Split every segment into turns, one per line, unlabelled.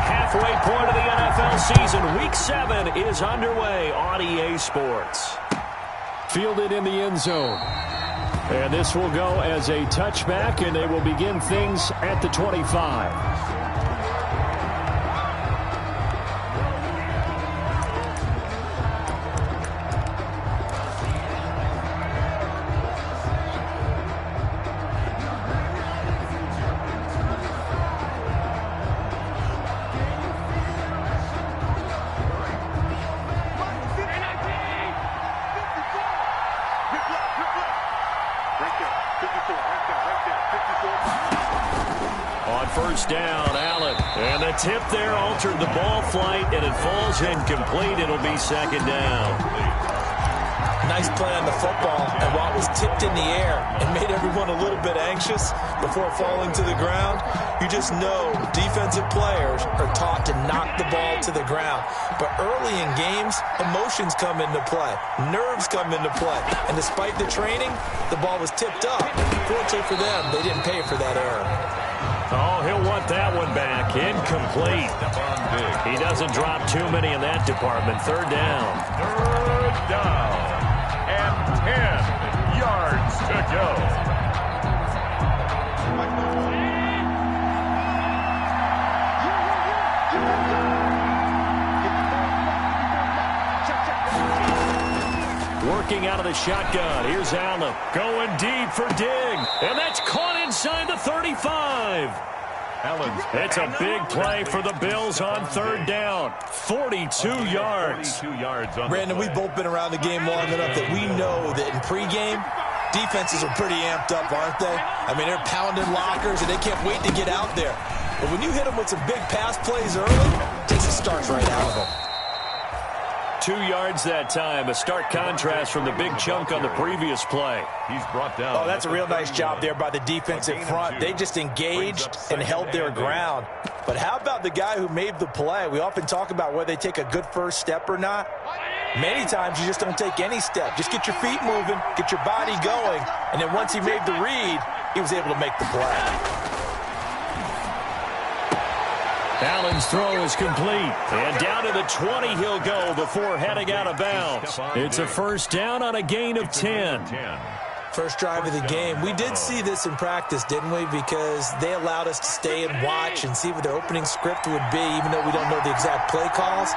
halfway point of the NFL season. Week 7 is underway on EA Sports.
Fielded in the end zone. And this will go as a touchback, and they will begin things at the 25.
On first down, Allen. And the tip there altered the ball flight, and it falls incomplete. It'll be second down.
Nice play on the football, and while it was tipped in the air and made everyone a little bit anxious before falling to the ground, you just know defensive players are taught to knock the ball to the ground. But early in games, emotions come into play, nerves come into play, and despite the training, the ball was tipped up. Fortunately for them, they didn't pay for that error.
Oh, he'll want that one back. Incomplete. He doesn't drop too many in that department. Third down.
Third down. And 10 yards to go.
Working out of the shotgun. Here's Allen. Going deep for Dig. And that's caught inside the 35. It's a big play for the Bills on third down. 42 yards.
Brandon, we've both been around the game long enough that we know that in pregame, defenses are pretty amped up, aren't they? I mean, they're pounding lockers, and they can't wait to get out there. But when you hit them with some big pass plays early, it takes the starts right out of them.
2 yards that time. A stark contrast from the big chunk on the previous play.
He's brought down.
Oh, that's a real nice job there by the defensive front. They just engaged and held their ground. But how about the guy who made the play? We often talk about whether they take a good first step or not. Many times you just don't take any step. Just get your feet moving, get your body going, and then once he made the read, he was able to make the play.
Allen's throw is complete. And down to the 20 he'll go before heading out of bounds. It's a first down on a gain of 10.
First drive of the game. We did see this in practice, didn't we? Because they allowed us to stay and watch and see what their opening script would be, even though we don't know the exact play calls.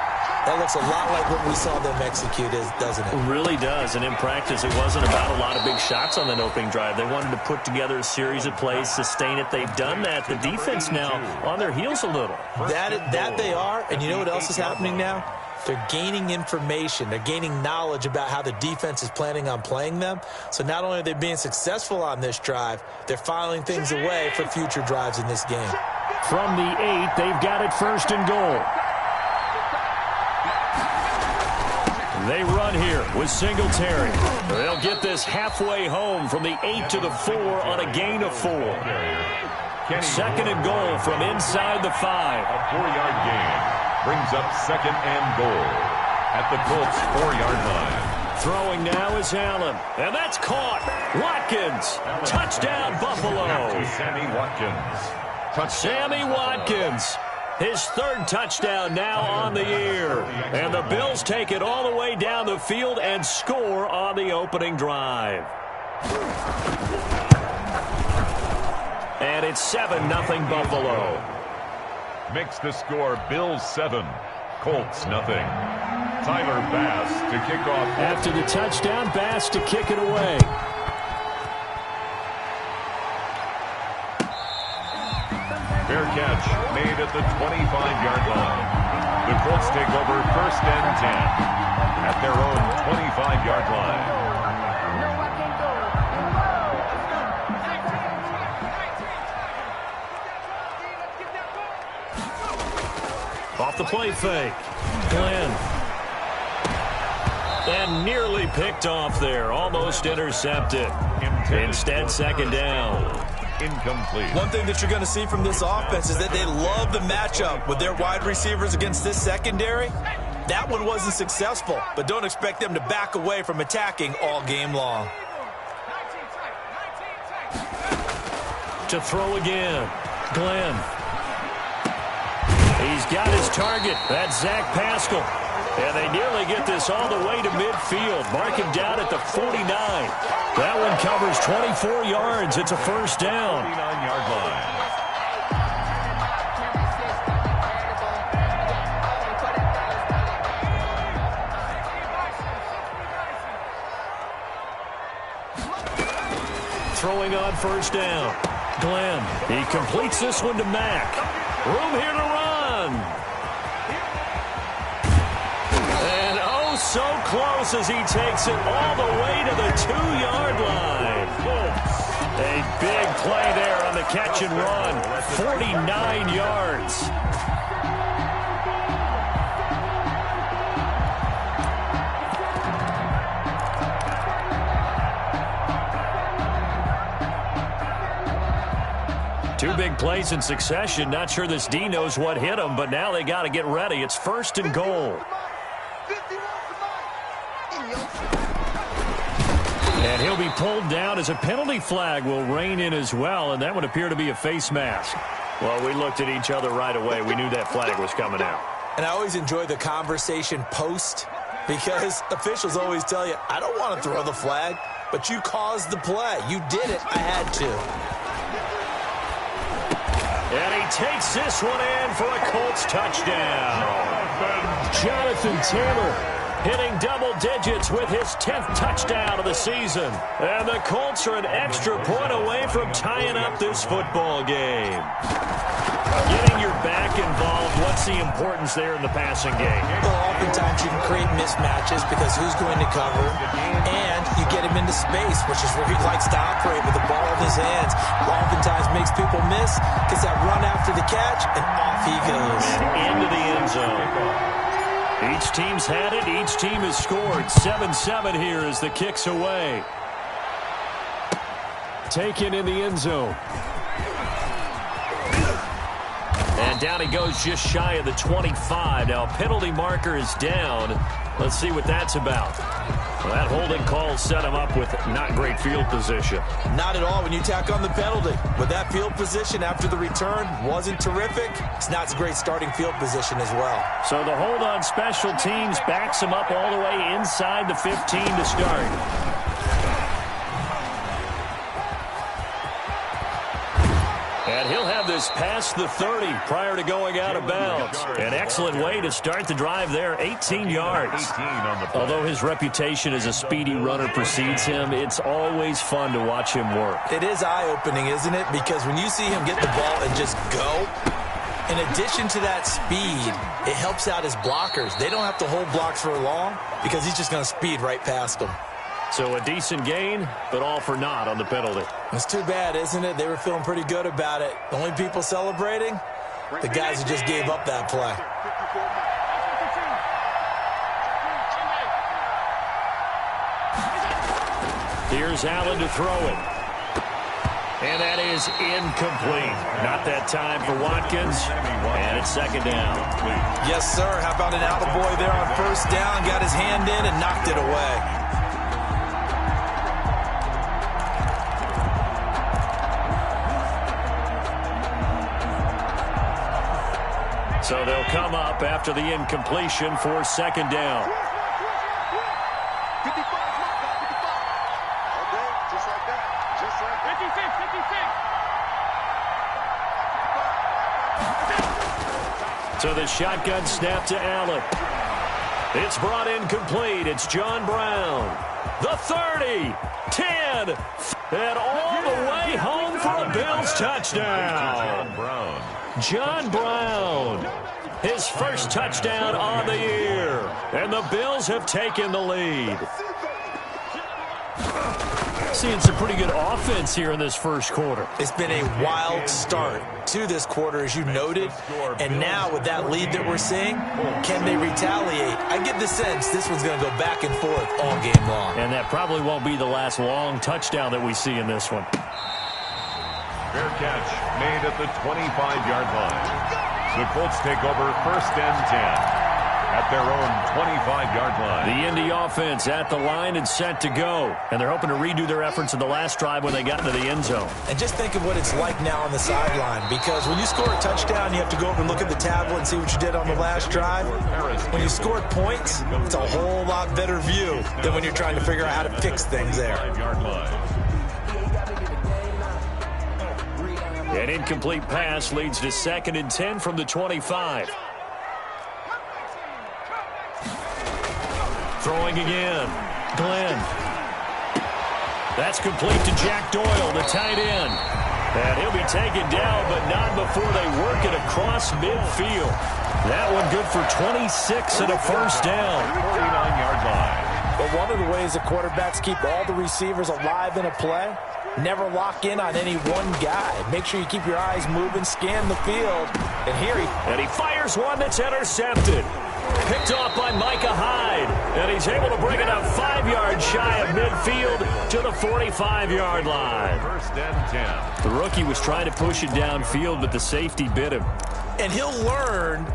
That looks a lot like what we saw them execute, doesn't it?
It really does. And in practice, it wasn't about a lot of big shots on that opening drive. They wanted to put together a series of plays, sustain it. They've done that. The defense now on their heels a little.
That they are. And you know what else is happening now? They're gaining information. They're gaining knowledge about how the defense is planning on playing them. So not only are they being successful on this drive, they're filing things away for future drives in this game.
From the 8, they've got it first and goal.
They run here with Singletary. They'll get this halfway home from the 8 to the 4 on a gain of 4. Second and goal from inside the 5.
A 4-yard gain brings up second and goal at the Colts 4-yard line.
Throwing now is Allen. And that's caught. Watkins. Touchdown, Buffalo. Sammy Watkins. His third touchdown now on the year. And the Bills take it all the way down the field and score on the opening drive. And it's 7-0 Buffalo.
Makes the score Bills 7, Colts nothing. Tyler Bass to kick off.
After the touchdown, Bass to kick it away.
Fair catch made at the 25-yard line. The Colts take over first and 10 at their own 25-yard line.
Off the play fake. Glenn. And nearly picked off there. Almost intercepted. Instead, second down.
Incomplete.
One thing that you're going to see from this offense is that they love the matchup with their wide receivers against this secondary. That one wasn't successful, but don't expect them to back away from attacking all game long.
To throw again. Glenn. He's got his target. That's Zach Pascal. And they nearly get this all the way to midfield. Mark him down at the 49. That one covers 24 yards. It's a first down.
49-yard line.
Throwing on first down. Glenn. He completes this one to Mack. Room here to run. And oh, so close as he takes it all the way to the 2-yard line. A big play there on the catch and run. 49 yards. Two big plays in succession. Not sure this D knows what hit him, but now they got to get ready. It's first and goal. And he'll be pulled down as a penalty flag will rein in as well, and that would appear to be a face mask. Well, we looked at each other right away. We knew that flag was coming out.
And I always enjoy the conversation post because officials always tell you, I don't want to throw the flag, but you caused the play. You did it. I had to.
And he takes this one in for a Colts touchdown. Jonathan Taylor hitting double digits with his 10th touchdown of the season. And the Colts are an extra point away from tying up this football game. Getting your back involved, what's the importance there in the passing game?
Well, oftentimes you can create mismatches because who's going to cover, and you get him into space, which is where he likes to operate with the ball in his hands. Oftentimes makes people miss, gets that run after the catch, and off he goes.
And into the end zone. Each team's had it. Each team has scored. 7-7 here as the kick's away.
Taken in the end zone.
And down he goes just shy of the 25. Now, penalty marker is down. Let's see what that's about. Well, that holding call set him up with not great field position.
Not at all when you tack on the penalty. But that field position after the return wasn't terrific. It's not a great starting field position as well.
So the hold on special teams backs him up all the way inside the 15 to start. And he'll have this past the 30 prior to going out of bounds. An excellent way to start the drive there, 18 yards. Although his reputation as a speedy runner precedes him, it's always fun to watch him work.
It is eye-opening, isn't it? Because when you see him get the ball and just go, in addition to that speed, it helps out his blockers. They don't have to hold blocks for long because he's just going to speed right past them.
So a decent gain, but all for naught on the penalty.
It's too bad, isn't it? They were feeling pretty good about it. The only people celebrating, the guys who just gave up that play.
Here's Allen to throw it. And that is incomplete. Not that time for Watkins. And it's second down.
Yes, sir. How about an attaboy there on first down? Got his hand in and knocked it away.
So they'll come up after the incompletion for second down. So the shotgun snap to Allen. It's brought in complete. It's John Brown. The 30, 10, and all the way home for a Bills touchdown. John Brown, his first touchdown on the year. And the Bills have taken the lead. Seeing some pretty good offense here in this first quarter.
It's been a wild start to this quarter, as you noted. And now with that lead that we're seeing, can they retaliate? I get the sense this one's going to go back and forth all game long.
And that probably won't be the last long touchdown that we see in this one.
Fair catch made at the 25-yard line. The Colts take over first and 10 at their own 25-yard line.
The Indy offense at the line and set to go. And they're hoping to redo their efforts in the last drive when they got into the end zone.
And just think of what it's like now on the sideline, because when you score a touchdown, you have to go over and look at the tablet and see what you did on the last drive. When you scored points, it's a whole lot better view than when you're trying to figure out how to fix things there.
An incomplete pass leads to 2nd and 10 from the 25. Throwing again. Glenn. That's complete to Jack Doyle, the tight end. And he'll be taken down, but not before they work it across midfield. That one good for 26 and a first down.
49-yard line.
But one of the ways the quarterbacks keep all the receivers alive in a play, never lock in on any one guy. Make sure you keep your eyes moving, scan the field. And
he fires one that's intercepted. Picked off by Micah Hyde. And he's able to bring it up 5 yards shy of midfield to the 45-yard line.
1st and 10.
The rookie was trying to push it downfield, but the safety bit him.
And he'll learn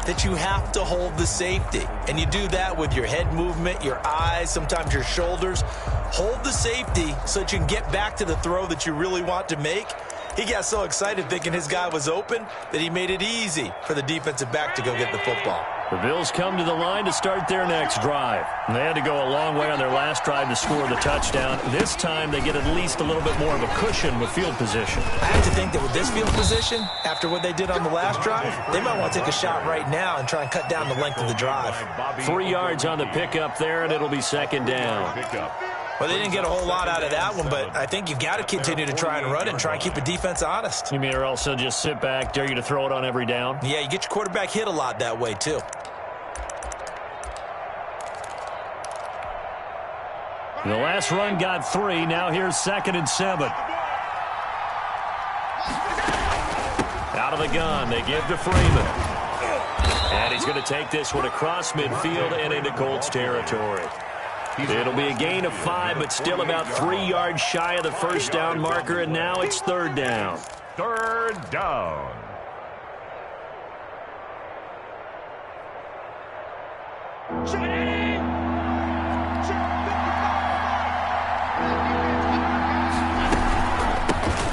that you have to hold the safety. And you do that with your head movement, your eyes, sometimes your shoulders. Hold the safety so that you can get back to the throw that you really want to make. He got so excited thinking his guy was open that he made it easy for the defensive back to go get the football.
The Bills come to the line to start their next drive. They had to go a long way on their last drive to score the touchdown. This time they get at least a little bit more of a cushion with field position.
I have to think that with this field position, after what they did on the last drive, they might want to take a shot right now and try and cut down the length of the drive.
3 yards on the pickup there, and it'll be 2nd down.
Well, they didn't get a whole lot out of that one, but I think you've got to continue to try and run and try and keep the defense honest.
You mean or else they'll just sit back, dare you to throw it on every down?
Yeah, you get your quarterback hit a lot that way, too.
The last run got 3. Now here's 2nd and 7. Out of the gun. They give to Freeman. And he's going to take this one across midfield and into Colts territory. It'll be a gain of 5, but still about 3 yards shy of the first down marker, and now it's 3rd down.
3rd down.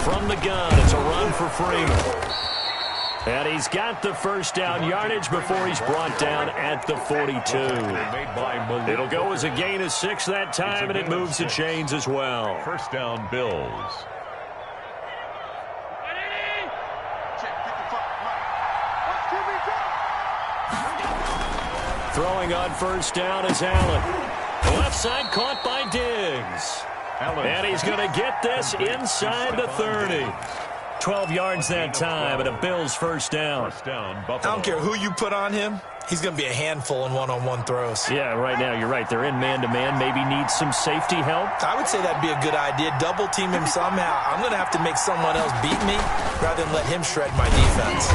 From the gun, it's a run for Freeman. And he's got the first down yardage before he's brought down at the 42. It'll go as a gain of 6 that time, and it moves the chains as well.
1st down, Bills.
Throwing on 1st down is Allen. Left side caught by Diggs. And he's going to get this inside the 30. 12 yards that time, and a Bills first down.
I don't care who you put on him. He's going to be a handful in one-on-one throws.
Yeah, right now, you're right. They're in man-to-man. Maybe needs some safety help.
I would say that'd be a good idea. Double-team him somehow. I'm going to have to make someone else beat me rather than let him shred my defense.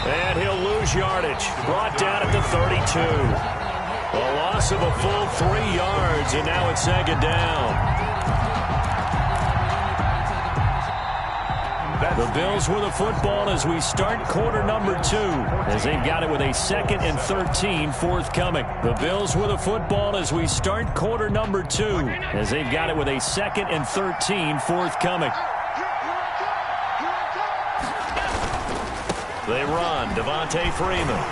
And he'll lose yardage. Brought down at the 32. A loss of a full 3 yards, and now it's 2nd down. The Bills with the football as we start quarter number 2, as they've got it with a 2nd and 13 forthcoming. The Bills with the football as we start quarter number 2, as they've got it with a 2nd and 13 forthcoming. They run. Devontae Freeman.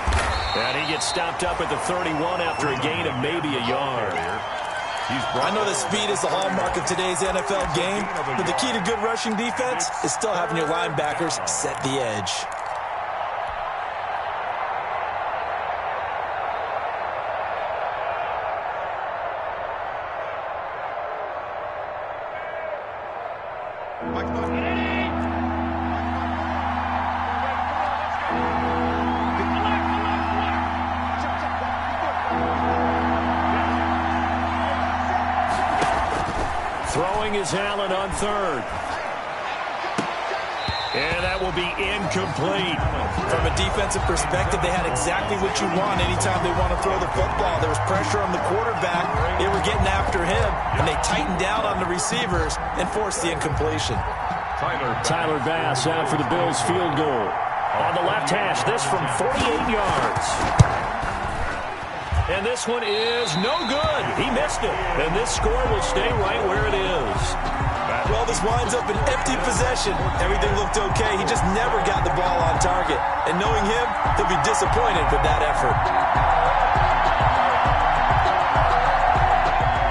And he gets stopped up at the 31 after a gain of maybe a yard.
I know that speed is the hallmark of today's NFL game, but the key to good rushing defense is still having your linebackers set the edge.
Throwing is Allen on 3rd. And that will be incomplete.
From a defensive perspective, they had exactly what you want anytime they want to throw the football. There was pressure on the quarterback. They were getting after him, and they tightened down on the receivers and forced the incompletion.
Tyler Bass out for the Bills field goal. On the left hash, this from 48 yards.
And this one is no good. He missed it. And this score will stay right where it is.
Well, this winds up an empty possession. Everything looked okay. He just never got the ball on target. And knowing him, he'll be disappointed with that effort.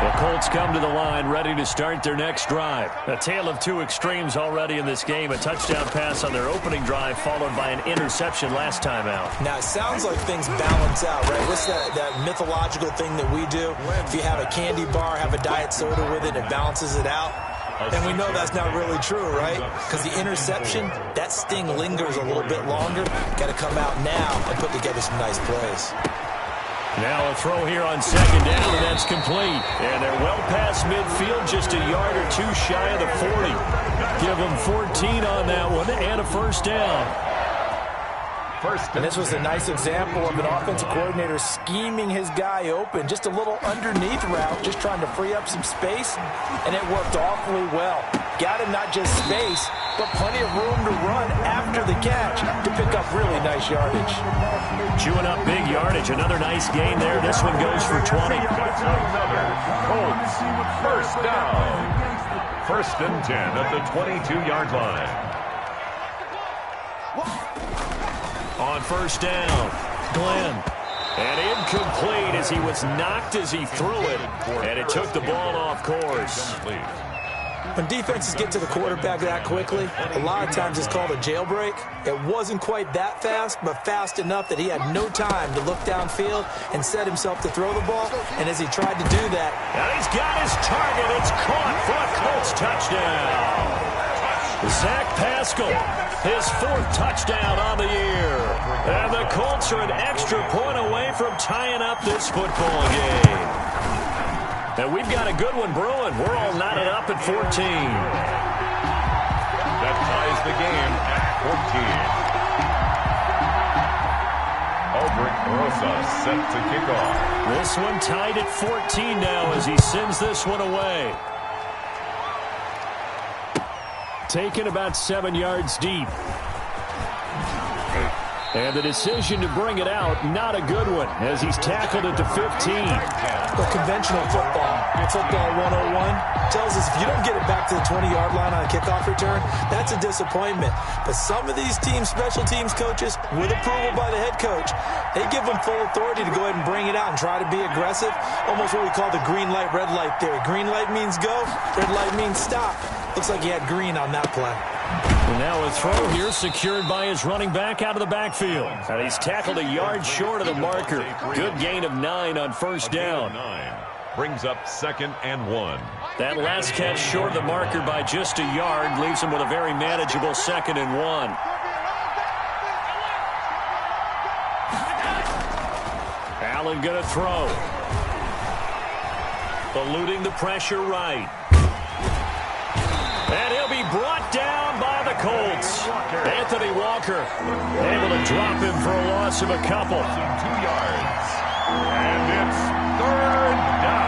The Colts come to the line ready to start their next drive. A tale of two extremes already in this game. A touchdown pass on their opening drive followed by an interception last time out.
Now, it sounds like things balance out, right? What's that mythological thing that we do? If you have a candy bar, have a diet soda with it, it balances it out. And we know that's not really true, right? Because the interception, that sting lingers a little bit longer. Got to come out now and put together some nice plays.
Now a throw here on second down, and that's complete. And they're well past midfield, just a yard or two shy of the 40. Give them 14 on that one and a first down.
And this was a nice example of an offensive coordinator scheming his guy open. Just a little underneath route, just trying to free up some space, and it worked awfully well. Got him not just space, but plenty of room to run after the catch to pick up really nice yardage.
Chewing up big yardage. Another nice gain there. This one goes for 20.
Colts, first down. First and 10 at the 22-yard line.
On first down, Glenn. And incomplete as he was knocked as he threw it. And it took the ball off course.
When defenses get to the quarterback that quickly, a lot of times it's called a jailbreak. It wasn't quite that fast, but fast enough that he had no time to look downfield and set himself to throw the ball. And as he tried to do that,
and he's got his target. It's caught for a Colts touchdown. Zach Pascal, his fourth touchdown on the year. And the Colts are an extra point away from tying up this football game. And we've got a good one brewing. We're all knotted up at 14.
That ties the game at 14. Albrecht Rosa set to kick off.
This one tied at 14 now as he sends this one away. Taken about 7 yards deep. And the decision to bring it out, not a good one, as he's tackled at the 15.
The conventional football 101, tells us if you don't get it back to the 20-yard line on a kickoff return, that's a disappointment. But some of these teams, special teams coaches, with approval by the head coach, they give them full authority to go ahead and bring it out and try to be aggressive. Almost what we call the green light, red light theory. Green light means go, red light means stop. Looks like he had green on that play.
And now a throw here secured by his running back out of the backfield. And he's tackled a yard short of the marker. Good gain of 9 on first down.
Brings up 2nd and 1.
That last catch short of the marker by just a yard leaves him with a very manageable 2nd and 1. Allen going to throw. Eluding the pressure right. And he'll be brought down by the Colts. Anthony Walker able to drop him for a loss of a couple.
2 yards. And it's 3rd down.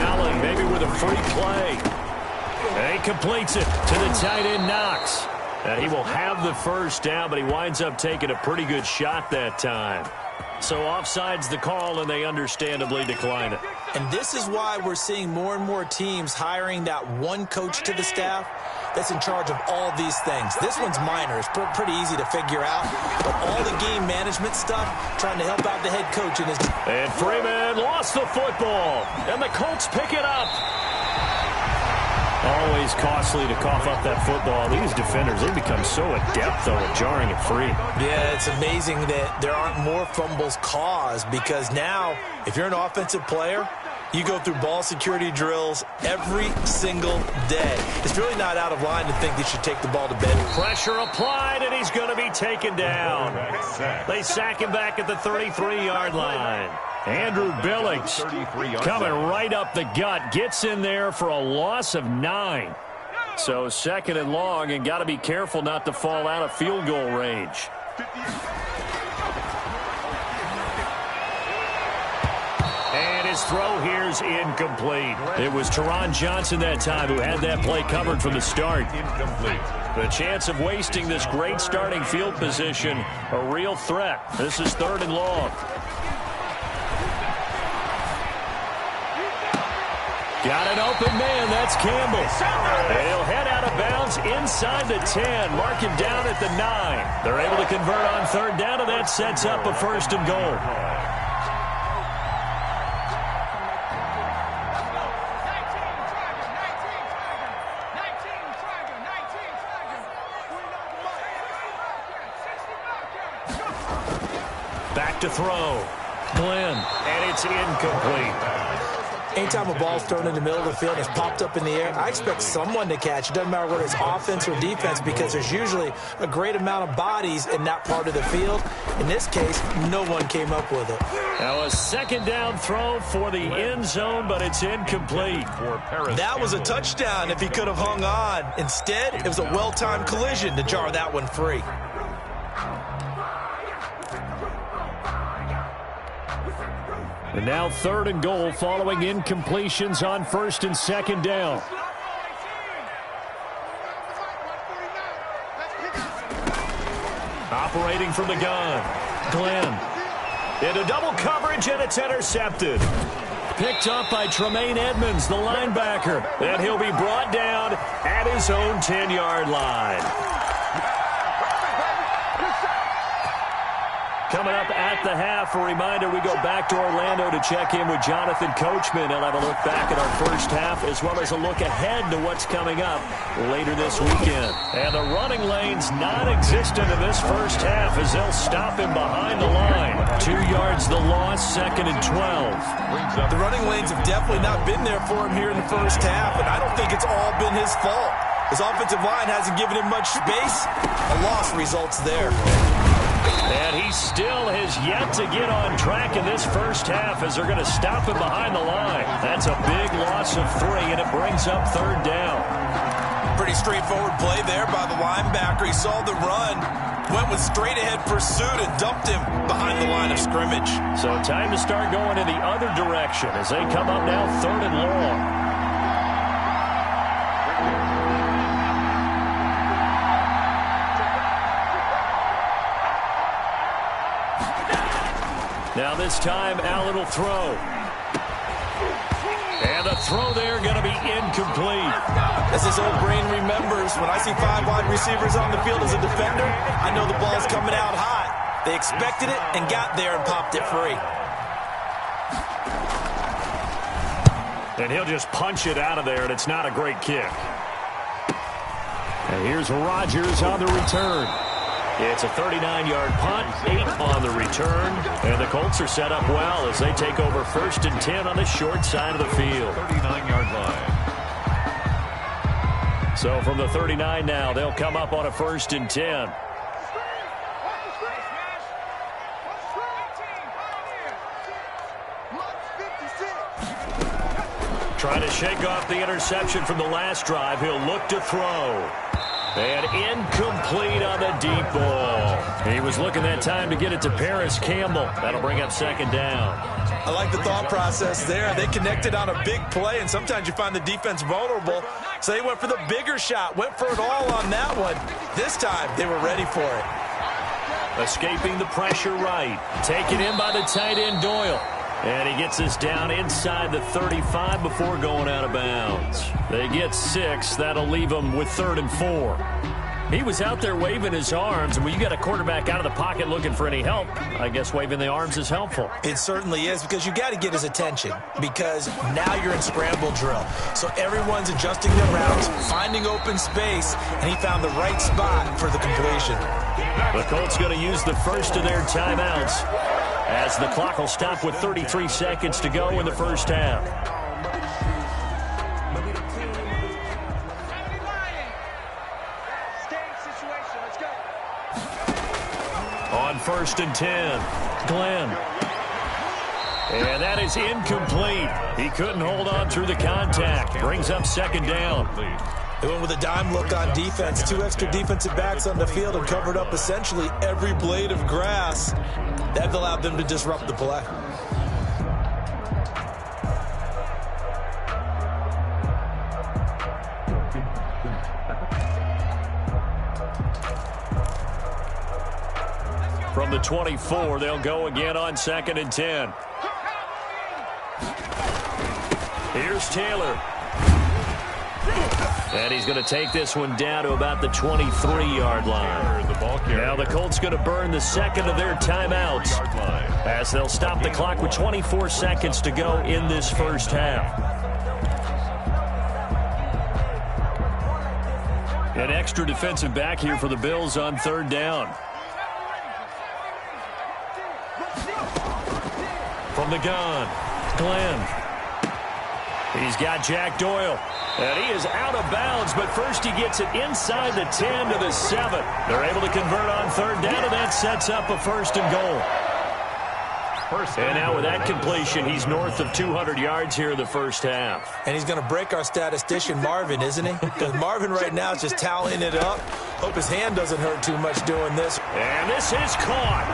Allen maybe with a free play. And he completes it to the tight end Knox. And he will have the first down, but he winds up taking a pretty good shot that time. So offside's the call, and they understandably decline it.
And this is why we're seeing more and more teams hiring that one coach to the staff that's in charge of all these things. This one's minor. It's pretty easy to figure out. But all the game management stuff, trying to help out the head coach in his...
And Freeman lost the football, and the Colts pick it up. Always costly to cough up that football. These defenders, they become so adept, though, at jarring it free.
Yeah, it's amazing that there aren't more fumbles caused, because now, if you're an offensive player, you go through ball security drills every single day. It's really not out of line to think they should take the ball to bed.
Pressure applied, and he's going to be taken down. They sack him back at the 33-yard line. Andrew Billings coming right up the gut, gets in there for a loss of 9. So 2nd and long, and got to be careful not to fall out of field goal range. And his throw here's incomplete. It was Teron Johnson that time who had that play covered from the start.
Incomplete.
The chance of wasting this great starting field position, a real threat. This is 3rd and long. Got an open man. That's Campbell. And he'll head out of bounds inside the 10. Mark him down at the 9. They're able to convert on third down, and that sets up a 1st and goal. Back to throw. Glenn. And it's incomplete.
Anytime a ball's thrown in the middle of the field and it's popped up in the air, I expect someone to catch. It doesn't matter whether it's offense or defense, because there's usually a great amount of bodies in that part of the field. In this case, no one came up with it.
Now a 2nd down throw for the end zone, but it's incomplete.
That was a touchdown if he could have hung on. Instead, it was a well-timed collision to jar that one free.
And now 3rd and goal following incompletions on 1st and 2nd down. Operating from the gun. Glenn. Into double coverage, and it's intercepted. Picked up by Tremaine Edmonds, the linebacker. And he'll be brought down at his own 10-yard line. Coming up at the half, a reminder, we go back to Orlando to check in with Jonathan Coachman. He'll have a look back at our first half, as well as a look ahead to what's coming up later this weekend. And the running lane's non-existent in this first half, as they'll stop him behind the line. 2 yards the loss, 2nd and 12.
The running lanes have definitely not been there for him here in the first half, and I don't think it's all been his fault. His offensive line hasn't given him much space. A loss results there.
And he still has yet to get on track in this first half, as they're going to stop him behind the line. That's a big loss of 3, and it brings up 3rd down.
Pretty straightforward play there by the linebacker. He saw the run, went with straight-ahead pursuit, and dumped him behind the line of scrimmage.
So time to start going in the other direction as they come up now 3rd and long. Now this time, Allen will throw. And the throw there going to be incomplete.
As his old brain remembers, when I see 5 wide receivers on the field as a defender, I know the ball's coming out hot. They expected it and got there and popped it free.
And he'll just punch it out of there, and it's not a great kick. And here's Rodgers on the return. It's a 39-yard punt, 8 on the return. And the Colts are set up well as they take over 1st and 10 on the short side of the field.
39-yard line.
So from the 39 now, they'll come up on a 1st and 10. Trying to shake off the interception from the last drive. He'll look to throw. And incomplete on the deep ball. He was looking that time to get it to Paris Campbell. That'll bring up 2nd down.
I like the thought process there. They connected on a big play, and sometimes you find the defense vulnerable. So they went for the bigger shot, went for it all on that one. This time, they were ready for it.
Escaping the pressure right. Taken in by the tight end Doyle. And he gets this down inside the 35 before going out of bounds. They get 6. That'll leave them with 3rd and 4. He was out there waving his arms, and when you got a quarterback out of the pocket looking for any help, I guess waving the arms is helpful.
It certainly is, because you got to get his attention, because now you're in scramble drill. So everyone's adjusting their routes, finding open space, and he found the right spot for the completion.
The Colts going to use the first of their timeouts, as the clock will stop with 33 seconds to go in the first half. On 1st and 10, Glenn. And that is incomplete. He couldn't hold on through the contact. Brings up 2nd down.
They went with a dime look on defense. 2 extra defensive backs on the field and covered up essentially every blade of grass. That allowed them to disrupt the play.
From the 24, they'll go again on 2nd and 10.
Here's Taylor. And he's going to take this one down to about the 23-yard line. Now the Colts going to burn the second of their timeouts as they'll stop the clock with 24 seconds to go in this first half. An extra defensive back here for the Bills on third down. From the gun, Glenn. He's got Jack Doyle. And he is out of bounds, but first he gets it inside the 10 to the 7. They're able to convert on third down, and that sets up a first and goal. And now with that completion, he's north of 200 yards here in the first half.
And he's going to break our statistician, Marvin, isn't he? Because Marvin right now is just tallying it up. Hope his hand doesn't hurt too much doing this.
And this is caught.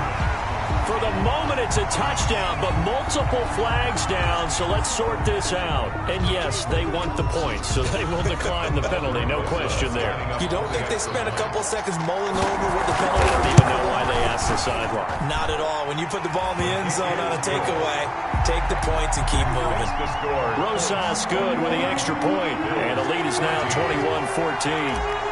For the moment, it's a touchdown, but multiple flags down, so let's sort this out. And yes, they want the points, so they will decline the penalty, no question there.
You don't think they spent a couple seconds mulling over what the penalty?
I don't even know why they asked the sideline.
Not at all. When you put the ball in the end zone on a takeaway, take the points and keep moving.
Rosas good with the extra point, and the lead is now 21-14.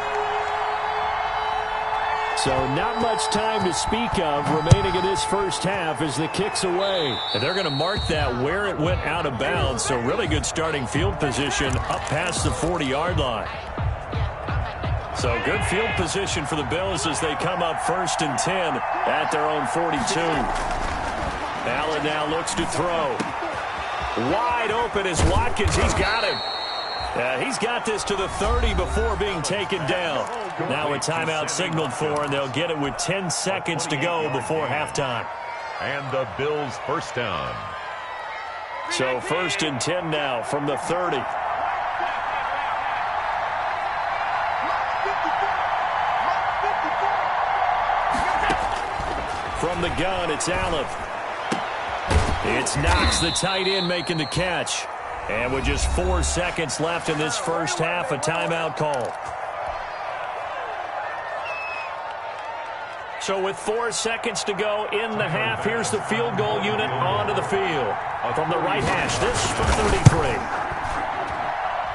So not much time to speak of remaining in this first half as the kick's away. And they're going to mark that where it went out of bounds. So really good starting field position up past the 40-yard line. So good field position for the Bills as they come up 1st and 10 at their own 42. Allen now looks to throw. Wide open is Watkins. He's got him. He's got this to the 30 before being taken down. Now a timeout signaled for, and they'll get it with 10 seconds to go before halftime.
And the Bills first down.
So 1st and 10 now from the 30. From the gun, it's Allen. It's Knox, the tight end, making the catch. And with just 4 seconds left in this first half, a timeout call. So with 4 seconds to go in the half, here's the field goal unit onto the field. From the right hash, this from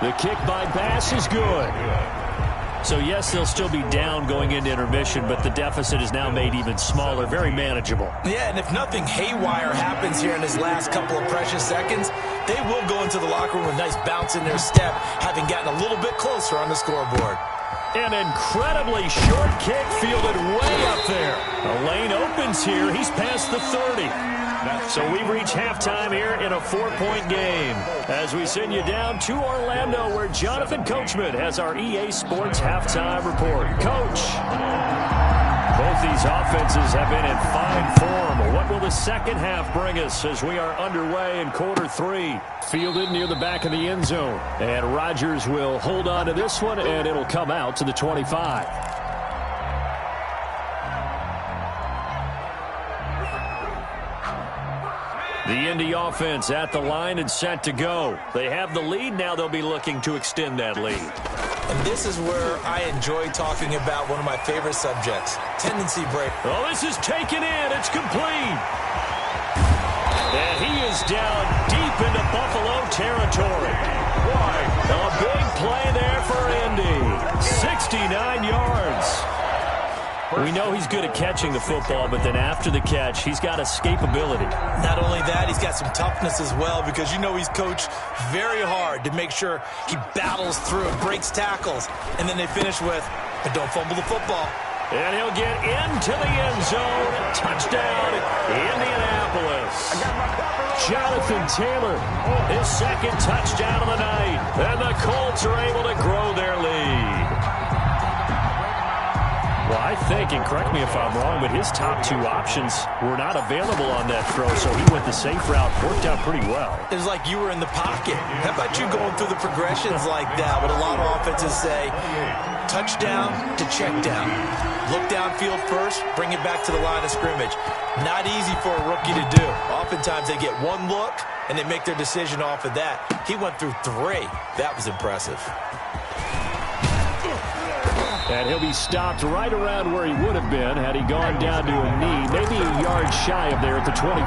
33. The kick by Bass is good. So yes, they'll still be down going into intermission, but the deficit is now made even smaller, very manageable.
Yeah, and if nothing haywire happens here in his last couple of precious seconds, they will go into the locker room with a nice bounce in their step, having gotten a little bit closer on the scoreboard.
An incredibly short kick fielded way up there. The lane opens here. He's past the 30. So we've reached halftime here in a 4-point game as we send you down to Orlando where Jonathan Coachman has our EA Sports halftime report. Coach, both these offenses have been in fine form. What will the second half bring us as we are underway in quarter 3? Fielded near the back of the end zone. And Rodgers will hold on to this one, and it'll come out to the 25. The Indy offense at the line and set to go. They have the lead. Now they'll be looking to extend that lead.
And this is where I enjoy talking about one of my favorite subjects, tendency break.
Oh, this is taken in. It's complete. And he is down deep into Buffalo territory. A big play there for Indy. 69 yards. We know he's good at catching the football, but then after the catch, he's got escapability.
Not only that, he's got some toughness as well because you know he's coached very hard to make sure he battles through, breaks tackles, and then they finish with, but don't fumble the football.
And he'll get into the end zone. Touchdown, Indianapolis. Jonathan Taylor, his second touchdown of the night. And the Colts are able to grow their lead. Well, I think, and correct me if I'm wrong, but his top 2 options were not available on that throw, so he went the safe route, worked out pretty well.
It was like you were in the pocket. How about you going through the progressions like that? What a lot of offenses say, touchdown to check down. Look downfield first, bring it back to the line of scrimmage. Not easy for a rookie to do. Oftentimes they get one look, and they make their decision off of that. He went through 3. That was impressive.
And he'll be stopped right around where he would have been had he gone down to a knee, maybe a yard shy of there at the 24.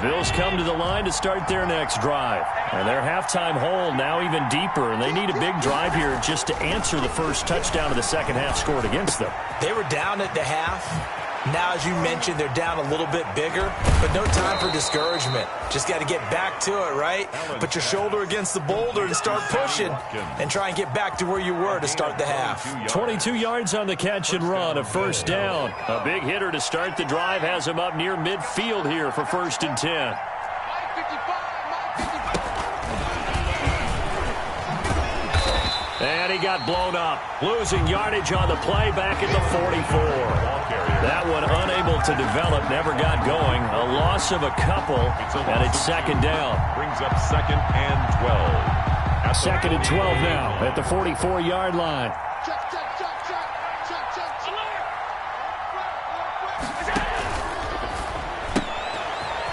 Bills come to the line to start their next drive. And their halftime hole now even deeper, and they need a big drive here just to answer the first touchdown of the second half scored against them.
They were down at the half. Now, as you mentioned, they're down a little bit bigger, but no time for discouragement. Just got to get back to it, right? Put your shoulder against the boulder and start pushing and try and get back to where you were to start the half.
22 yards on the catch and run, a first down. A big hitter to start the drive has him up near midfield here for 1st and 10. And he got blown up, losing yardage on the play back at the 44. That one unable to develop, never got going. A loss of a couple, and it's 2nd down.
Brings up 2nd and 12.
2nd and 12 now at the 44-yard line.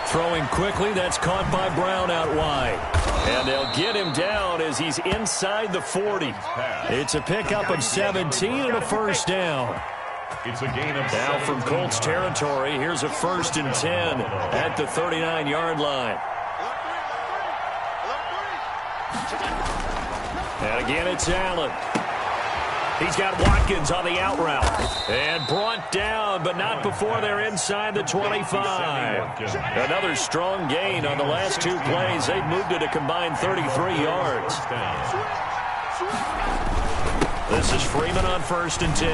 Throwing quickly, that's caught by Brown out wide. And they'll get him down as he's inside the 40. It's a pickup of 17 and a first down.
It's a gain of
now from Colts territory. Here's a 1st and 10 at the 39-yard line. And again, it's Allen. He's got Watkins on the out route. And brought down, but not before they're inside the 25. Another strong gain on the last 2 plays. They've moved it a combined 33 yards. This is Freeman on 1st and 10.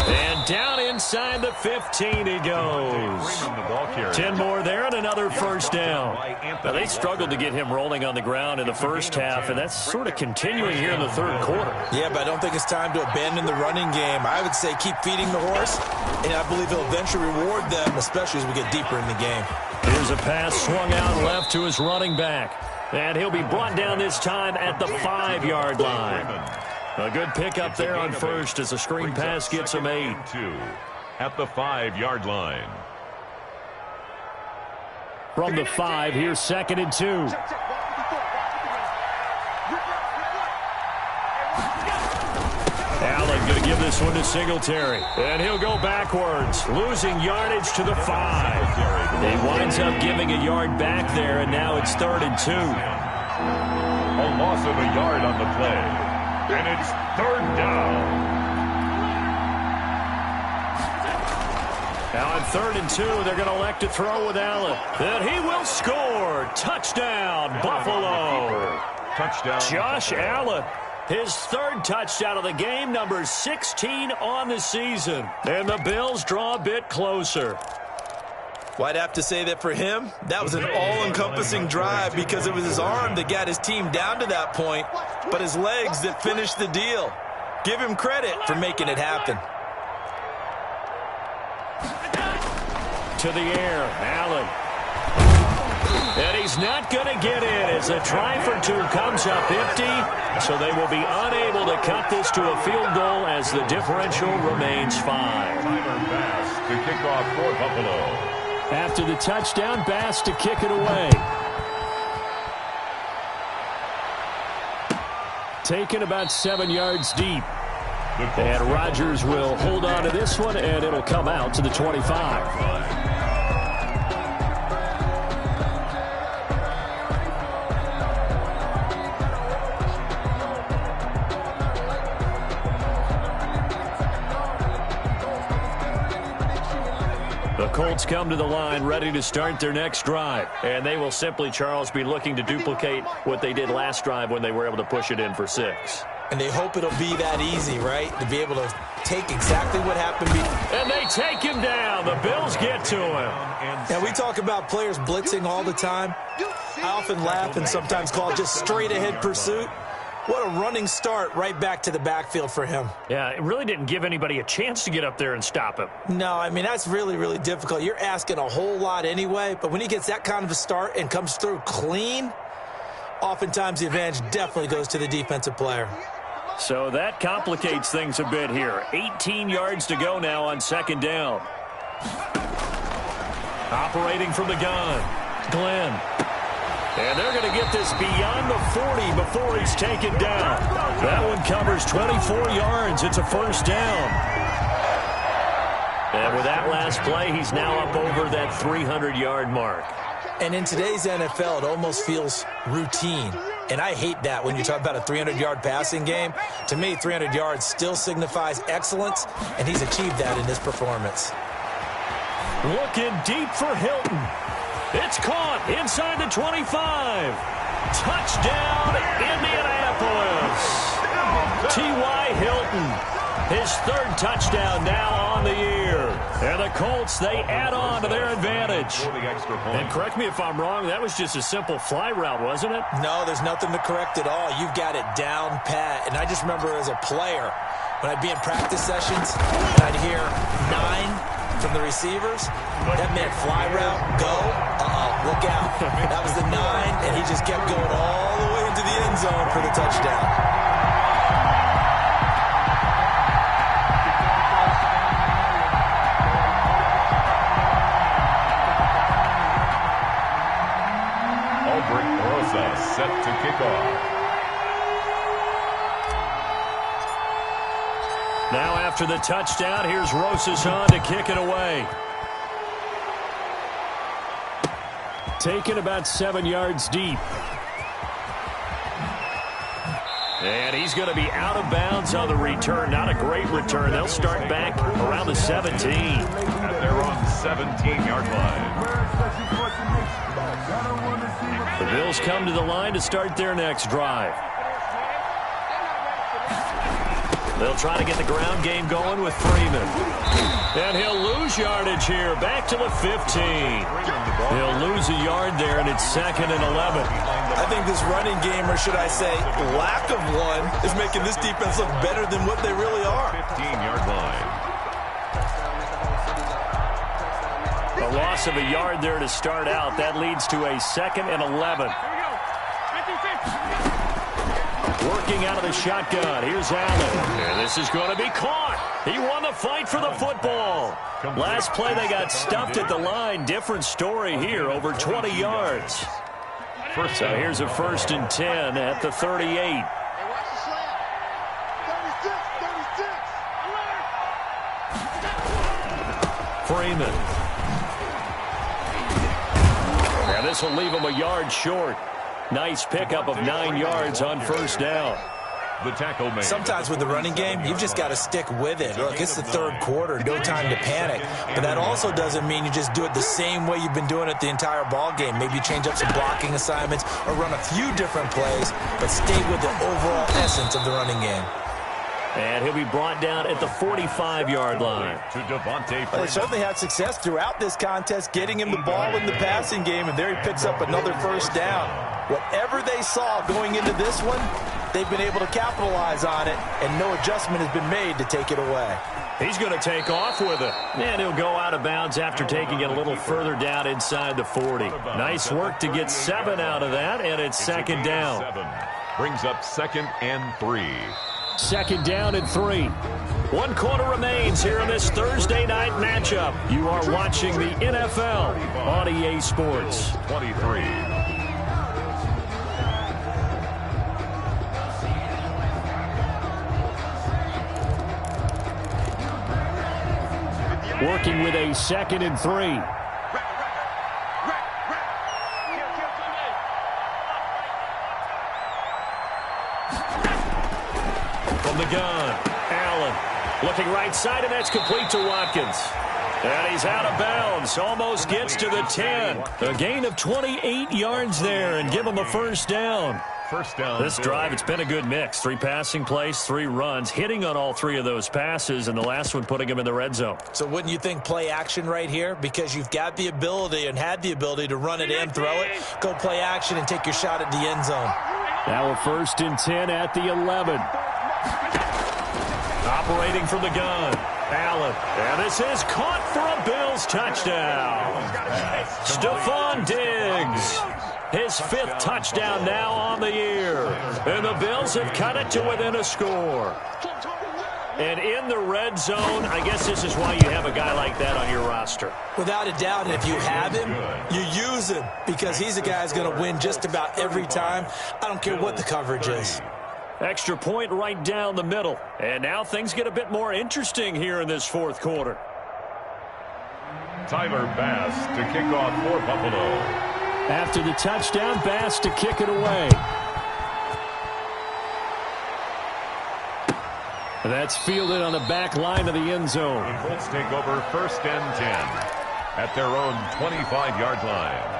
And down inside the 15 he goes. 10 more there and another first down. Now, they struggled to get him rolling on the ground in the first half, and that's sort of continuing here in the 3rd quarter.
Yeah, but I don't think it's time to abandon the running game. I would say keep feeding the horse, and I believe he'll eventually reward them, especially as we get deeper in the game.
Here's a pass swung out left to his running back. And he'll be brought down this time at the 5-yard line. A good pickup there on first as a screen pass gets him 8.
At the 5-yard line.
From the 5, here's 2nd and 2. Allen going to give this one to Singletary. And he'll go backwards, losing yardage to the 5. He winds up giving a yard back there, and now it's 3rd and 2.
A loss of a yard on the play. And it's 3rd down.
Now on 3rd and 2, they're going to elect to throw with Allen. And he will score. Touchdown, Buffalo.
Touchdown.
Josh Allen. His 3rd touchdown of the game, number 16 on the season. And the Bills draw a bit closer.
Well, I'd have to say that for him, that was an all-encompassing drive because it was his arm that got his team down to that point, but his legs that finished the deal. Give him credit for making it happen.
To the air, Allen. And he's not going to get in as a try for 2 comes up empty, so they will be unable to cut this to a field goal as the differential remains 5.
Tyler Bass to kick off for Buffalo.
After the touchdown, Bass to kick it away. Taken about 7 yards deep. And Rodgers will hold on to this one, and it'll come out to the 25. The Colts come to the line ready to start their next drive. And they will simply, Charles, be looking to duplicate what they did last drive when they were able to push it in for 6.
And they hope it'll be that easy, right? To be able to take exactly what happened.
And they take him down. The Bills get to him.
And we talk about players blitzing all the time. I often laugh and sometimes call it just straight-ahead pursuit. What a running start right back to the backfield for him.
Yeah, it really didn't give anybody a chance to get up there and stop him.
No, I mean, that's really, really difficult. You're asking a whole lot anyway, but when he gets that kind of a start and comes through clean, oftentimes the advantage definitely goes to the defensive player.
So that complicates things a bit here. 18 yards to go now on 2nd down. Operating from the gun, Glenn. And they're going to get this beyond the 40 before he's taken down. That one covers 24 yards. It's a first down.
And with that last play, he's now up over that 300-yard mark.
And in today's NFL, it almost feels routine. And I hate that when you talk about a 300-yard passing game. To me, 300 yards still signifies excellence, and he's achieved that in this performance.
Looking deep for Hilton. It's caught inside the 25. Touchdown, Indianapolis. T.Y. Hilton, his third touchdown now on the year. And the Colts, they add on to their advantage. And correct me if I'm wrong, that was just a simple fly route, wasn't it?
No, there's nothing to correct at all. You've got it down pat. And I just remember as a player, when I'd be in practice sessions, and I'd hear 9 from the receivers, that meant fly route, go, look out. That was the 9, and he just kept going all the way into the end zone for the touchdown.
Set to kick off.
Now after the touchdown, here's Rosas on to kick it away. Taken about 7 yards deep. And he's going to be out of bounds on the return. Not a great return. They'll start back around the 17.
At their own 17-yard line.
The Bills come to the line to start their next drive. They'll try to get the ground game going with Freeman. And he'll lose yardage here, back to the 15. He'll lose a yard there, and it's 2nd and 11.
I think this running game, or should I say lack of one, is making this defense look better than what they really are.
15-yard line.
A loss of a yard there to start out. That leads to a 2nd and 11. Working out of the shotgun. Here's Allen. And this is going to be caught. He won the fight for the football. Last play, they got stuffed at the line. Different story here, over 20 yards. So here's a 1st and 10 at the 38. Freeman. And this will leave him a yard short. Nice pickup of 9 yards on 1st down.
The tackle made.
Sometimes with the running game, you've just got to stick with it. Look, it's the 3rd quarter, no time to panic. But that also doesn't mean you just do it the same way you've been doing it the entire ball game. Maybe change up some blocking assignments or run a few different plays, but stay with the overall essence of the running game.
And he'll be brought down at the 45-yard line.
They certainly had success throughout this contest, getting him the ball in the passing game, and there he picks up another 1st down. Whatever they saw going into this one, they've been able to capitalize on it, and no adjustment has been made to take it away.
He's going to take off with it. And he'll go out of bounds after taking it a little further down inside the 40. Nice work to get 7 out of that, and it's 2nd down.
Brings up 2nd and 3.
2nd down and 3. 1 quarter remains here in this Thursday night matchup. You are watching the NFL on EA Sports.
23.
Working with a 2nd and 3. From the gun, Allen looking right side, and that's complete to Watkins. And he's out of bounds, almost gets to the 10. A gain of 28 yards there, and give him a 1st down. This drive, it's been a good mix. 3 passing plays, 3 runs, hitting on all 3 of those passes, and the last one putting him in the red zone.
So wouldn't you think play action right here? Because you've got the ability and had the ability to run it and throw it. Go play action and take your shot at the end zone.
Now a 1st and 10 at the 11. Operating from the gun, Allen. And this is caught for a Bills touchdown. Stephon Diggs. His 5th touchdown now on the year. And the Bills have cut it to within a score. And in the red zone, I guess this is why you have a guy like that on your roster.
Without a doubt, and if you have him, you use him, because he's a guy who's going to win just about every time. I don't care what the coverage is.
Extra point right down the middle. And now things get a bit more interesting here in this 4th quarter.
Tyler Bass to kick off for Buffalo.
After the touchdown, Bass to kick it away. That's fielded on the back line of the end zone.
The Colts take over 1st and 10 at their own 25-yard line.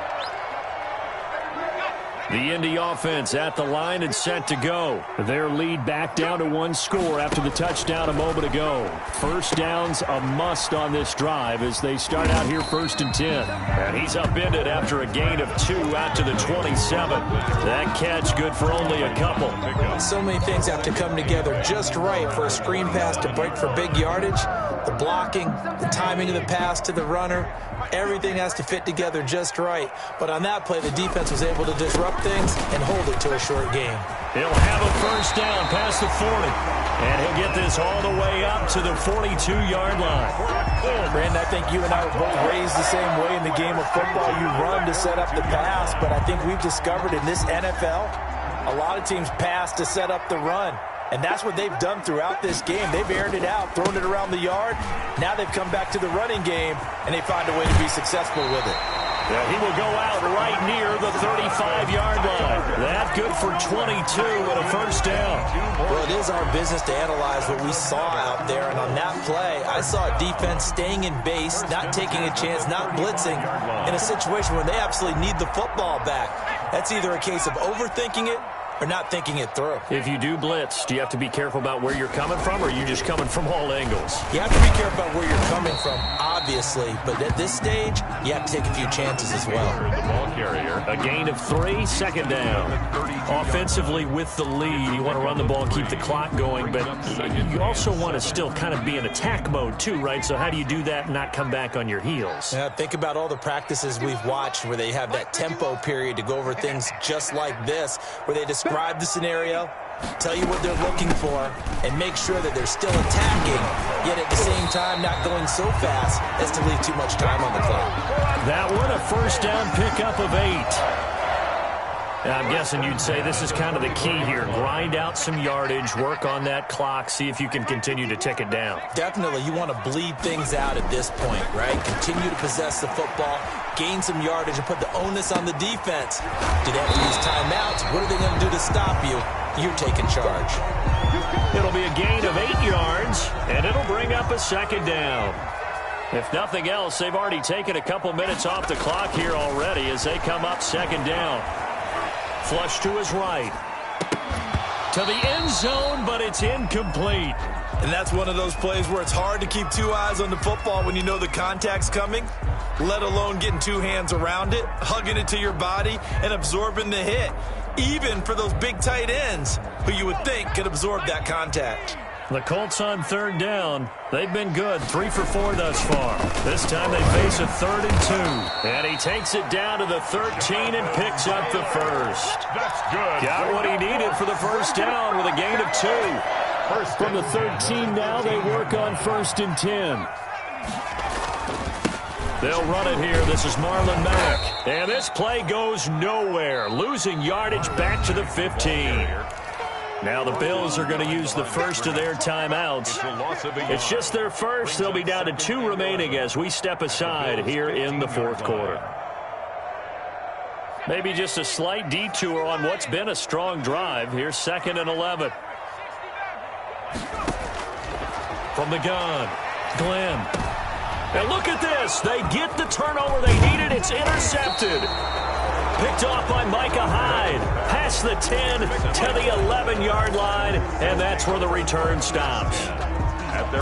The Indy offense at the line and set to go. Their lead back down to 1 score after the touchdown a moment ago. First down's a must on this drive as they start out here 1st and 10. And he's upended after a gain of 2 out to the 27. That catch good for only a couple.
So many things have to come together just right for a screen pass to break for big yardage. The blocking, the timing of the pass to the runner, everything has to fit together just right. But on that play, the defense was able to disrupt things and hold it to a short game.
He'll have a first down past the 40. And he'll get this all the way up to the 42-yard line.
Brandon, I think you and I were both raised the same way in the game of football. You run to set up the pass, but I think we've discovered in this NFL, a lot of teams pass to set up the run. And that's what they've done throughout this game. They've aired it out, thrown it around the yard. Now they've come back to the running game, and they find a way to be successful with it.
Yeah, he will go out right near the 35-yard line. That good for 22 and a first down.
Well, it is our business to analyze what we saw out there. And on that play, I saw a defense staying in base, not taking a chance, not blitzing in a situation where they absolutely need the football back. That's either a case of overthinking it or not thinking it through.
If you do blitz, do you have to be careful about where you're coming from, or are you just coming from all angles?
You have to be careful about where you're coming from, obviously, but at this stage, you have to take a few chances as well.
The ball carrier.
A gain of 3, 2nd down. Offensively with the lead, you want to run the ball, keep the clock going, but you also want to still kind of be in attack mode too, right? So how do you do that and not come back on your heels?
Yeah, think about all the practices we've watched where they have that tempo period to go over things just like this, where they describe the scenario, tell you what they're looking for, and make sure that they're still attacking, yet at the same time not going so fast as to leave too much time on the clock.
That one, a first down pickup of 8. Now, I'm guessing you'd say this is kind of the key here. Grind out some yardage, work on that clock, see if you can continue to tick it down.
Definitely, you want to bleed things out at this point, right? Continue to possess the football, gain some yardage, and put the onus on the defense. Do they have to use timeouts? What are they going to do to stop you? You're taking charge.
It'll be a gain of 8 yards, and it'll bring up a 2nd down. If nothing else, they've already taken a couple minutes off the clock here already as they come up 2nd down. Flush to his right. To the end zone, but it's incomplete.
And that's one of those plays where it's hard to keep 2 eyes on the football when you know the contact's coming, let alone getting 2 hands around it, hugging it to your body, and absorbing the hit. Even for those big tight ends who you would think could absorb that contact.
The Colts on 3rd down. They've been good, 3 for 4 thus far. This time they face a 3rd and 2. And he takes it down to the 13 and picks up the first.
That's good.
Got what he needed for the first down with a gain of 2. From the 13 now, they work on 1st and 10. They'll run it here. This is Marlon Mack. And this play goes nowhere. Losing yardage back to the 15. Now the Bills are going to use the first of their timeouts. It's just their first. They'll be down to 2 remaining as we step aside here in the 4th quarter. Maybe just a slight detour on what's been a strong drive. Here's 2nd and 11. From the gun, Glenn. And look at this. They get the turnover they needed. It's intercepted. Picked off by Micah Hyde. Past the 10 to the 11-yard line, and that's where the return stops.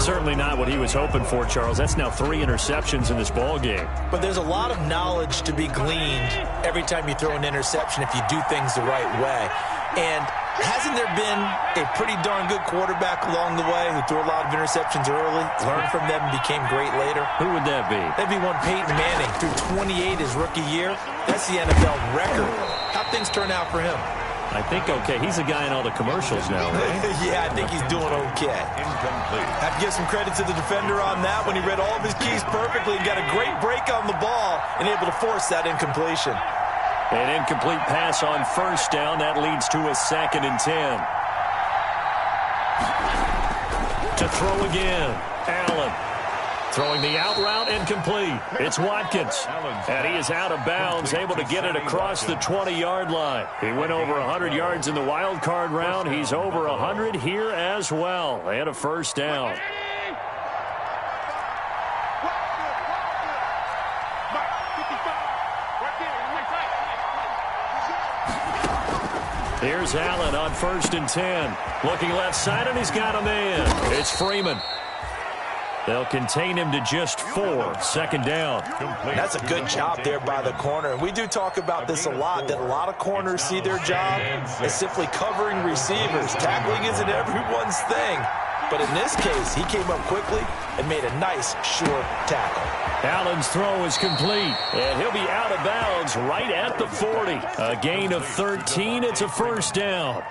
Certainly not what he was hoping for, Charles. That's now 3 interceptions in this ball game.
But there's a lot of knowledge to be gleaned every time you throw an interception if you do things the right way. And hasn't there been a pretty darn good quarterback along the way who threw a lot of interceptions early, learned from them, and became great later?
Who would that be?
That'd be one Peyton Manning, threw 28 his rookie year. That's the NFL record. How'd things turn out for him?
I think okay. He's a guy in all the commercials now, right?
Yeah, I think he's doing okay.
Incomplete.
Have to give some credit to the defender on that when he read all of his keys perfectly and got a great break on the ball and able to force that incompletion.
An incomplete pass on 1st down. That leads to a 2nd and 10. To throw again, Allen. Throwing the out route incomplete. It's Watkins. And he is out of bounds, able to get it across the 20-yard line. He went over 100 yards in the wild card round. He's over 100 here as well. And a first down. Here's Allen on 1st and 10. Looking left side, and he's got a man. It's Freeman. They'll contain him to just 4. Second down.
That's a good job there by the corner. We do talk about this a lot, that a lot of corners see their job as simply covering receivers. Tackling isn't everyone's thing. But in this case, he came up quickly and made a nice, short tackle.
Allen's throw is complete, and he'll be out of bounds right at the 40. A gain of 13. It's a first down.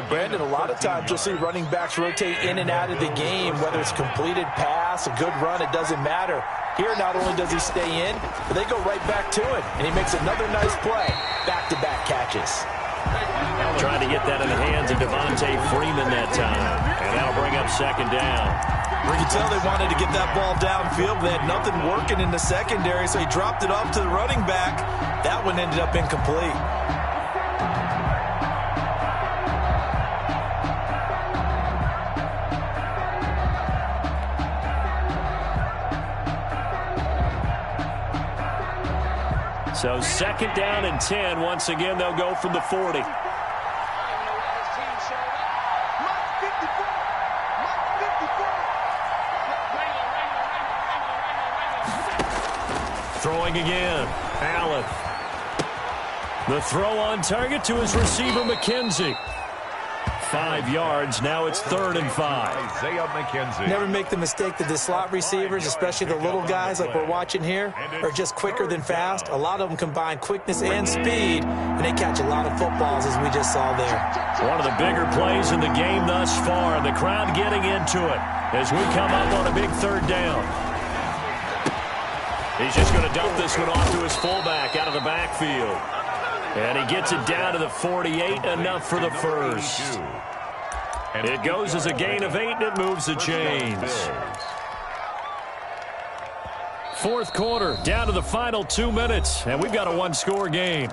Brandon, a lot of times you'll see running backs rotate in and out of the game, whether it's completed pass, a good run, it doesn't matter. Here, not only does he stay in, but they go right back to it, and he makes another nice play. Back-to-back catches.
Trying to get that in the hands of Devontae Freeman that time, and that'll bring up second down.
We can tell they wanted to get that ball downfield, but they had nothing working in the secondary, so he dropped it off to the running back. That one ended up incomplete.
So second down and 10. Once again, they'll go from the 40. Throwing again. Allen. The throw on target to his receiver, McKenzie. 5 yards. Now it's 3rd and 5.
Isaiah McKenzie.
Never make the mistake that the slot receivers, especially the little guys like we're watching here, are just quicker than fast. A lot of them combine quickness and speed, and they catch a lot of footballs, as we just saw there.
One of the bigger plays in the game thus far. The crowd getting into it as we come up on a big 3rd down. He's just going to dump this one off to his fullback out of the backfield. And he gets it down to the 48, enough for the first. It goes as a gain of 8, and it moves the chains. 4th quarter, down to the final 2 minutes, and we've got a 1-score game.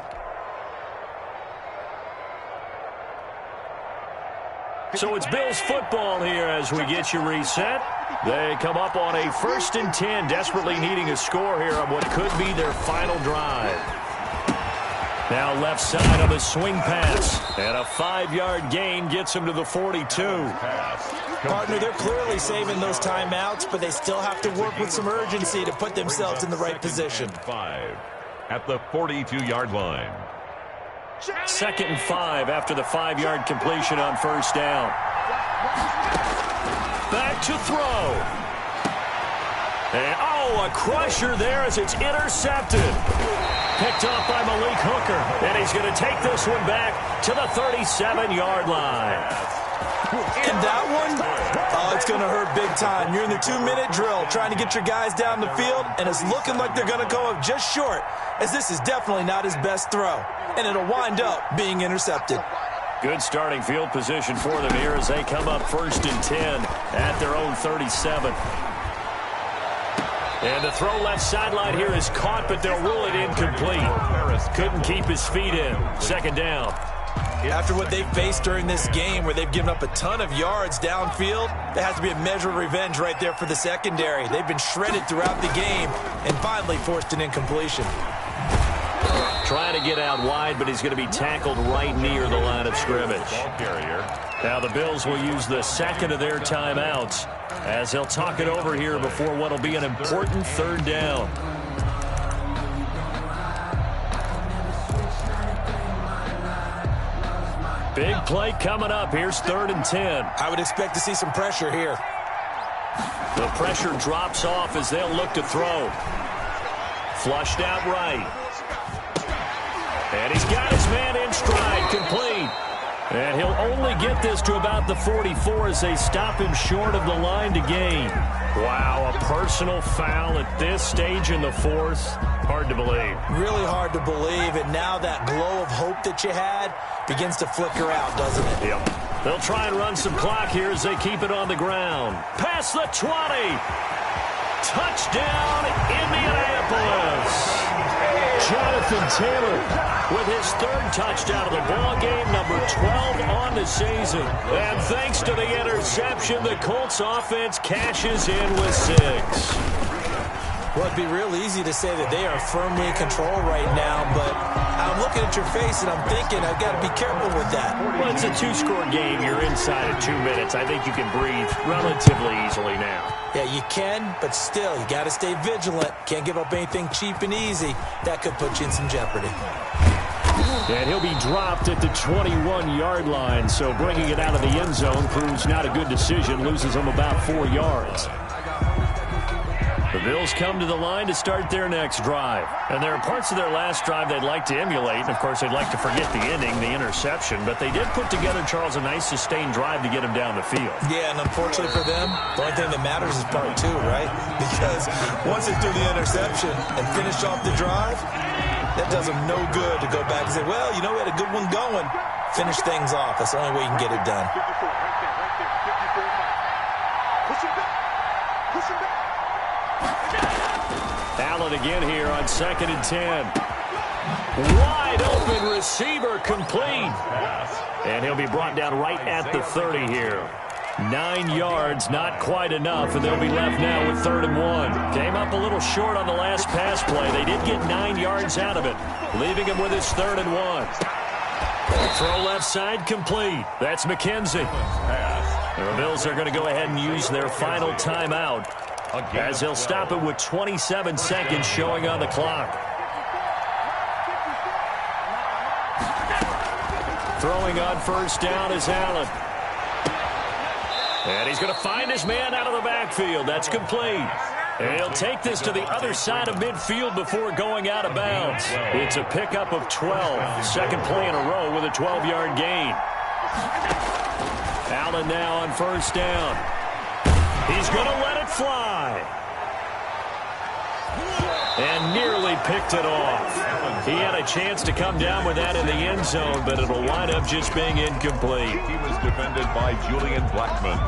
So it's Bills football here as we get you reset. They come up on a 1st and 10, desperately needing a score here on what could be their final drive. Now left side on the swing pass. And a 5-yard gain gets him to the 42.
Partner, they're clearly saving those timeouts, but they still have to work with some urgency to put themselves in the right position.
5 at the 42-yard line.
2nd and 5 after the 5-yard completion on 1st down. Back to throw. And, a crusher there as it's intercepted. Picked off by Malik Hooker. And he's going to take this one back to the 37-yard line.
And that one, it's going to hurt big time. You're in the 2-minute drill trying to get your guys down the field, and it's looking like they're going to go up just short, as this is definitely not his best throw. And it'll wind up being intercepted.
Good starting field position for them here as they come up 1st and 10 at their own 37. And the throw left sideline here is caught, but they'll rule it incomplete. Couldn't keep his feet in. 2nd down.
After what they've faced during this game, where they've given up a ton of yards downfield, there has to be a measure of revenge right there for the secondary. They've been shredded throughout the game and finally forced an incompletion.
Trying to get out wide, but he's going to be tackled right near the line of scrimmage. Now the Bills will use the 2nd of their timeouts as they'll talk it over here before what will be an important 3rd down. Big play coming up. Here's 3rd and 10.
I would expect to see some pressure here.
The pressure drops off as they'll look to throw. Flushed out right. And he's got his man in stride, complete. And he'll only get this to about the 44 as they stop him short of the line to gain. Wow, a personal foul at this stage in the 4th. Hard to believe.
Really hard to believe, and now that glow of hope that you had begins to flicker out, doesn't it?
Yep. They'll try and run some clock here as they keep it on the ground. Past the 20. Touchdown, Indianapolis. Jonathan Taylor with his third touchdown of the ball game, number 12 on the season. And thanks to the interception, the Colts offense cashes in with 6.
Well, it'd be real easy to say that they are firmly in control right now, but I'm looking at your face and I'm thinking I've got to be careful with that.
Well, it's a 2-score game. You're inside of 2 minutes. I think you can breathe relatively easily now.
Yeah, you can, but still, you got to stay vigilant. Can't give up anything cheap and easy. That could put you in some jeopardy.
And he'll be dropped at the 21-yard line, so bringing it out of the end zone proves not a good decision. Loses him about 4 yards. The Bills come to the line to start their next drive. And there are parts of their last drive they'd like to emulate. And, of course, they'd like to forget the ending, the interception. But they did put together, Charles, a nice sustained drive to get him down the field.
Yeah, and unfortunately for them, the only thing that matters is part 2, right? Because once they threw the interception and finished off the drive, that does them no good to go back and say, well, you know, we had a good one going. Finish things off. That's the only way you can get it done.
Allen again here on 2nd and 10. Wide open receiver complete. And he'll be brought down right at the 30 here. 9 yards, not quite enough, and they'll be left now with 3rd and 1. Came up a little short on the last pass play. They did get 9 yards out of it, leaving him with his 3rd and 1. Throw left side complete. That's McKenzie. The Bills are going to go ahead and use their final timeout, as they'll stop it with 27 seconds showing on the clock. Throwing on 1st down is Allen. And he's going to find his man out of the backfield. That's complete. And he'll take this to the other side of midfield before going out of bounds. It's a pickup of 12. Second play in a row with a 12-yard gain. Allen now on 1st down. He's going to let it fly. And nearly picked it off. He had a chance to come down with that in the end zone, but it'll wind up just being incomplete.
He was defended by Julian Blackman.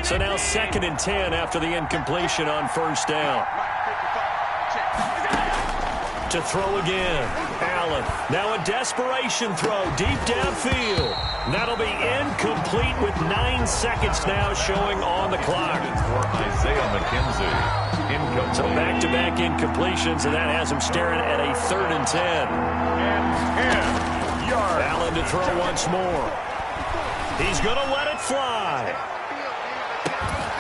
So now 2nd and 10 after the incompletion on 1st down. To throw again. Allen. Now a desperation throw deep downfield. That'll be incomplete with 9 seconds now showing on the clock.
For Isaiah McKenzie. Incomplete.
So back-to-back incompletions, and that has him staring at a 3rd and 10.
And 10 yards.
Allen to throw once more. He's going to let it fly.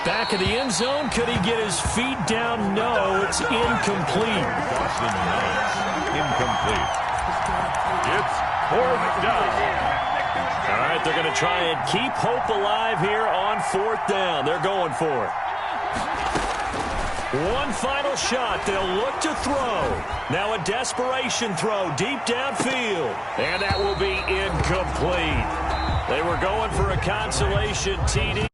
Back of the end zone. Could he get his feet down? No, it's incomplete.
Boston Knights. Incomplete. It's 4th down.
All right, they're going to try and keep hope alive here on 4th down. They're going for it. One final shot. They'll look to throw. Now a desperation throw deep downfield. And that will be incomplete. They were going for a consolation TD.